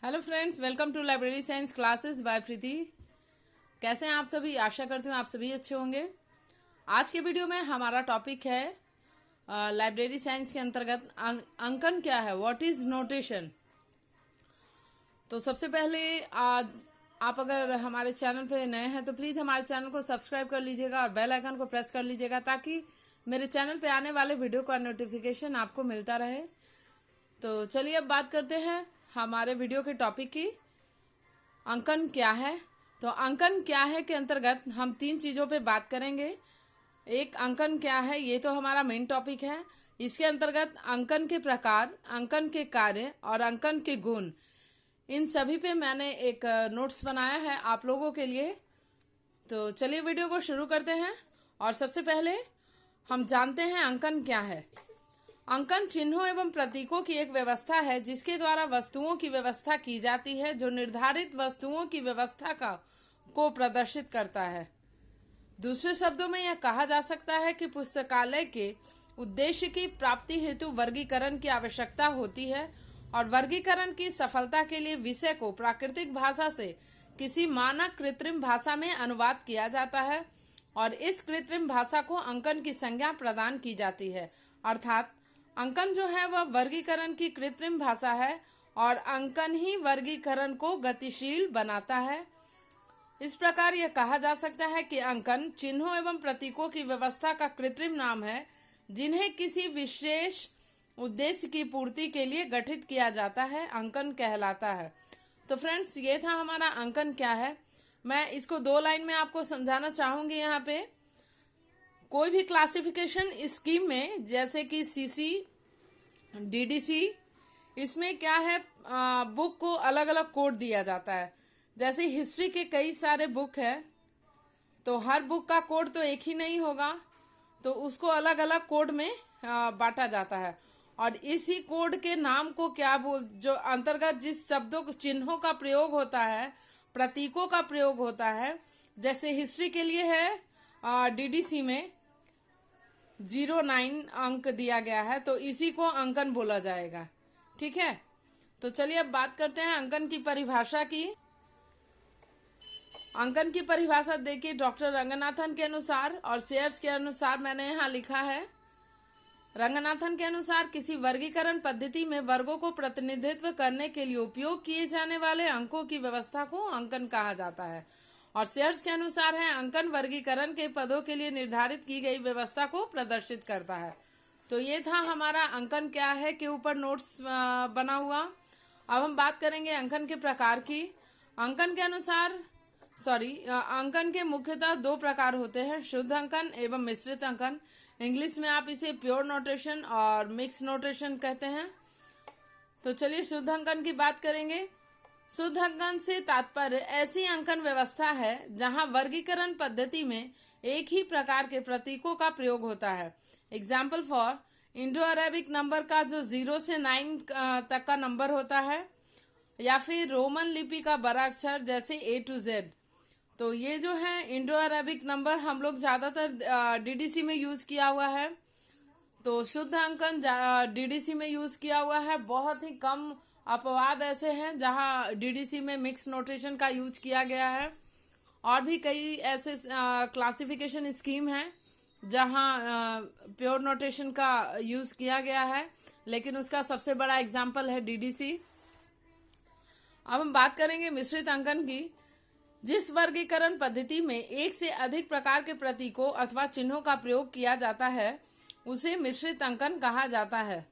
Hello friends, welcome to library science classes by Preeti. कैसे हैं आप सभी? आशा करती हूँ आप सभी अच्छे होंगे। आज के वीडियो में हमारा टॉपिक है लाइब्रेरी साइंस के अंतर्गत अंकन क्या है, व्हाट इज नोटेशन। तो सबसे पहले आज आप अगर हमारे चैनल पे नए हैं तो प्लीज़ हमारे चैनल को सब्सक्राइब कर लीजिएगा और बेल आइकन को प्रेस कर लीजिएगा ताकि मेरे चैनल पे आने वाले वीडियो का नोटिफिकेशन आपको मिलता रहे। तो चलिए अब बात करते हैं हमारे वीडियो के टॉपिक की। अंकन क्या है? तो अंकन क्या है के अंतर्गत हम तीन चीज़ों पे बात करेंगे। एक, अंकन क्या है, ये तो हमारा मेन टॉपिक है। इसके अंतर्गत अंकन के प्रकार, अंकन के कार्य और अंकन के गुण, इन सभी पे मैंने एक नोट्स बनाया है आप लोगों के लिए। तो चलिए वीडियो को शुरू करते हैं। और सबसे पहले हम जानते हैं अंकन क्या है। अंकन चिन्हों एवं प्रतीकों की एक व्यवस्था है जिसके द्वारा वस्तुओं की व्यवस्था की जाती है, जो निर्धारित वस्तुओं की व्यवस्था को प्रदर्शित करता है। दूसरे शब्दों में यह कहा जा सकता है कि पुस्तकालय के उद्देश्य की प्राप्ति हेतु वर्गीकरण की आवश्यकता होती है और वर्गीकरण की सफलता के लिए विषय को प्राकृतिक भाषा से किसी मानक कृत्रिम भाषा में अनुवाद किया जाता है और इस कृत्रिम भाषा को अंकन की संज्ञा प्रदान की जाती है। अर्थात अंकन जो है वह वर्गीकरण की कृत्रिम भाषा है और अंकन ही वर्गीकरण को गतिशील बनाता है। इस प्रकार यह कहा जा सकता है कि अंकन चिन्हों एवं प्रतीकों की व्यवस्था का कृत्रिम नाम है जिन्हें किसी विशेष उद्देश्य की पूर्ति के लिए गठित किया जाता है, अंकन कहलाता है। तो फ्रेंड्स, ये था हमारा अंकन क्या है। मैं इसको दो लाइन में आपको समझाना चाहूंगी। यहाँ पे कोई भी क्लासिफिकेशन स्कीम में, जैसे कि सीसी, डीडीसी, इसमें क्या है, बुक को अलग अलग कोड दिया जाता है। जैसे हिस्ट्री के कई सारे बुक है तो हर बुक का कोड तो एक ही नहीं होगा, तो उसको अलग अलग कोड में बांटा जाता है और इसी कोड के नाम को क्या जो अंतर्गत जिस शब्दों चिन्हों का प्रयोग होता है, प्रतीकों का प्रयोग होता है, जैसे हिस्ट्री के लिए है डीडीसी में 09 अंक दिया गया है, तो इसी को अंकन बोला जाएगा। ठीक है, तो चलिए अब बात करते हैं अंकन की परिभाषा की। अंकन की परिभाषा देखिए डॉक्टर रंगनाथन के अनुसार और शेयर्स के अनुसार मैंने यहाँ लिखा है। रंगनाथन के अनुसार किसी वर्गीकरण पद्धति में वर्गों को प्रतिनिधित्व करने के लिए उपयोग किए जाने वाले अंकों की व्यवस्था को अंकन कहा जाता है। और शेयर्स के अनुसार है अंकन वर्गीकरण के पदों के लिए निर्धारित की गई व्यवस्था को प्रदर्शित करता है। तो ये था हमारा अंकन क्या है के ऊपर नोट्स बना हुआ। अब हम बात करेंगे अंकन के प्रकार की। अंकन के अनुसार अंकन के मुख्यतः दो प्रकार होते हैं, शुद्ध अंकन एवं मिश्रित अंकन। इंग्लिश में आप इसे प्योर नोटेशन और मिक्स नोटेशन कहते हैं। तो चलिए शुद्ध अंकन की बात करेंगे। शुद्ध अंकन से तात्पर्य ऐसी अंकन व्यवस्था है जहां वर्गीकरण पद्धति में एक ही प्रकार के प्रतीकों का प्रयोग होता है। Example for Indo Arabic number का जो 0 से 9 तक का नंबर होता है, या फिर रोमन लिपि का बड़ा अक्षर जैसे A to Z। तो ये जो है इंडो अरेबिक नंबर हम लोग ज्यादातर डीडीसी में यूज किया हुआ है। तो शुद्ध अंकन डीडीसी में यूज किया हुआ है। बहुत ही कम अपवाद ऐसे हैं जहां डीडीसी में मिक्स नोटेशन का यूज किया गया है। और भी कई ऐसे क्लासिफिकेशन स्कीम हैं जहां प्योर नोटेशन का यूज किया गया है, लेकिन उसका सबसे बड़ा एग्जाम्पल है डीडीसी। अब हम बात करेंगे मिश्रित अंकन की। जिस वर्गीकरण पद्धति में एक से अधिक प्रकार के प्रतीकों अथवा चिन्हों का प्रयोग किया जाता है उसे मिश्रित अंकन कहा जाता है।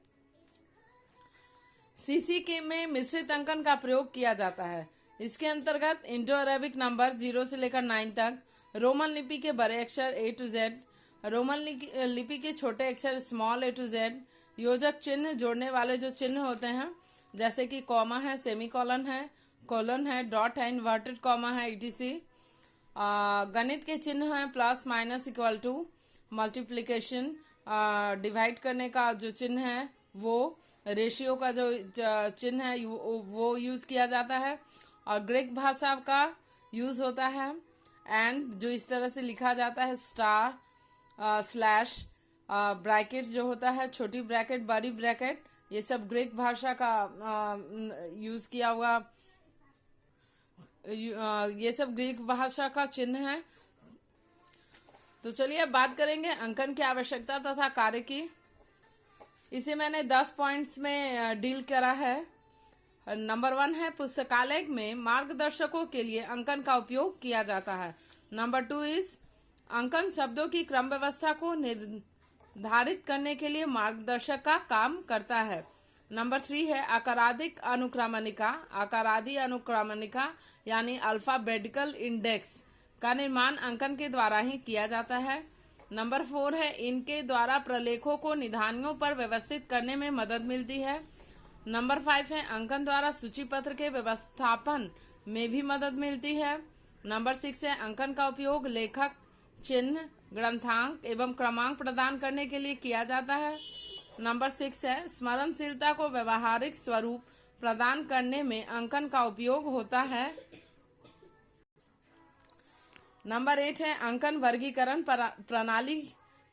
सीसी के में मिश्रित अंकन का प्रयोग किया जाता है। इसके अंतर्गत इंडो अरेबिक नंबर 0 से लेकर 9 तक, रोमन लिपि के बड़े अक्षर A to Z, रोमन लिपि के छोटे अक्षर स्मॉल a to Z, योजक चिन्ह जोड़ने वाले जो चिन्ह होते हैं जैसे कि कॉमा है, सेमीकोलन है, कोलन है, डॉट है, इन्वर्टेड कॉमा है, etc। गणित के चिन्ह हैं plus, minus, equal to, multiplication, divide करने का जो चिन्ह है वो, रेशियो का जो चिन्ह है वो यूज किया जाता है। और ग्रीक भाषा का यूज होता है एंड, जो इस तरह से लिखा जाता है, स्टार, स्लैश, ब्रैकेट जो होता है, छोटी ब्रैकेट, बड़ी ब्रैकेट, ये सब ग्रीक भाषा का यूज किया हुआ, ये सब ग्रीक भाषा का चिन्ह है। तो चलिए अब बात करेंगे अंकन की आवश्यकता तथा कार्य की। इसे मैंने 10 पॉइंट्स में डील करा है। नंबर 1 है, पुस्तकालय में मार्गदर्शकों के लिए अंकन का उपयोग किया जाता है। नंबर 2 इज, अंकन शब्दों की क्रम व्यवस्था को निर्धारित करने के लिए मार्गदर्शक का काम करता है। नंबर 3 है, आकारादिक अनुक्रमणिका। आकारादि अनुक्रमणिका यानी अल्फाबेटिकल इंडेक्स का निर्माण अंकन के द्वारा ही किया जाता है। नंबर 4 है, इनके द्वारा प्रलेखों को निधानियों पर व्यवस्थित करने में मदद मिलती है। नंबर 5 है, अंकन द्वारा सूची पत्र के व्यवस्थापन में भी मदद मिलती है। नंबर 6 है, अंकन का उपयोग लेखक, चिन्ह, ग्रंथांक एवं क्रमांक प्रदान करने के लिए किया जाता है। नंबर 6 है, स्मरणशीलता को व्यवहारिक स्वरूप प्रदान करने में अंकन का उपयोग होता है। नंबर 8 है, अंकन वर्गीकरण प्रणाली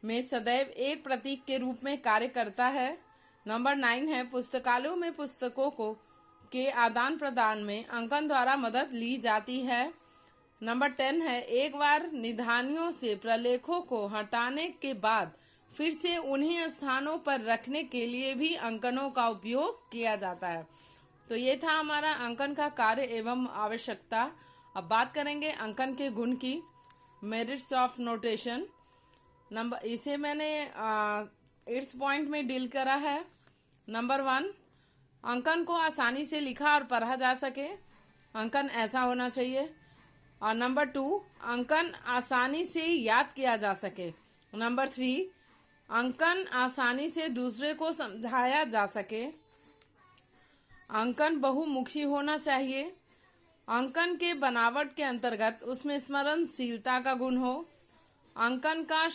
में सदैव एक प्रतीक के रूप में कार्य करता है। नंबर 9 है, पुस्तकालयों में पुस्तकों को के आदान प्रदान में अंकन द्वारा मदद ली जाती है। नंबर 10 है, एक बार निधानियों से प्रलेखों को हटाने के बाद फिर से उन्हीं स्थानों पर रखने के लिए भी अंकनों का उपयोग किया जाता है। तो ये था हमारा अंकन का कार्य एवं आवश्यकता। अब बात करेंगे अंकन के गुण की। मेरिट्स ऑफ नोटेशन, नंबर इसे मैंने 8th पॉइंट में डील करा है। नंबर 1, अंकन को आसानी से लिखा और पढ़ा जा सके, अंकन ऐसा होना चाहिए। और नंबर 2, अंकन आसानी से याद किया जा सके। नंबर 3, अंकन आसानी से दूसरे को समझाया जा सके। अंकन बहुमुखी होना चाहिए। अंकन के बनावट के अंतर्गत उसमें स्मरणशीलता का गुण हो। अंकन का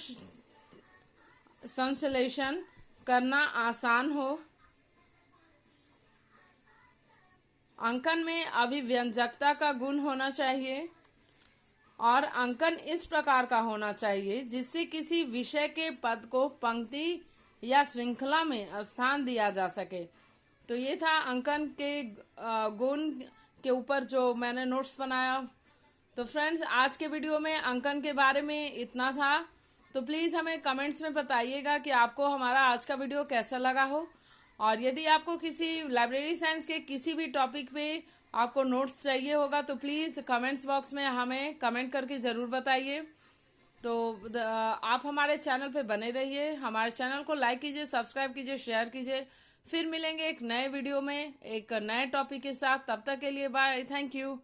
संश्लेषण करना आसान हो। अंकन में अभिव्यंजकता का गुण होना चाहिए। और अंकन इस प्रकार का होना चाहिए जिससे किसी विषय के पद को पंक्ति या श्रृंखला में स्थान दिया जा सके। तो ये था अंकन के गुण के ऊपर जो मैंने नोट्स बनाया। तो फ्रेंड्स, आज के वीडियो में अंकन के बारे में इतना था। तो प्लीज़ हमें कमेंट्स में बताइएगा कि आपको हमारा आज का वीडियो कैसा लगा हो। और यदि आपको किसी लाइब्रेरी साइंस के किसी भी टॉपिक पे आपको नोट्स चाहिए होगा तो प्लीज़ कमेंट्स बॉक्स में हमें कमेंट करके ज़रूर बताइए। तो आप हमारे चैनल पे बने रहिए, हमारे चैनल को लाइक कीजिए, सब्सक्राइब कीजिए, शेयर कीजिए। फिर मिलेंगे एक नए वीडियो में एक नए टॉपिक के साथ। तब तक के लिए बाय, थैंक यू।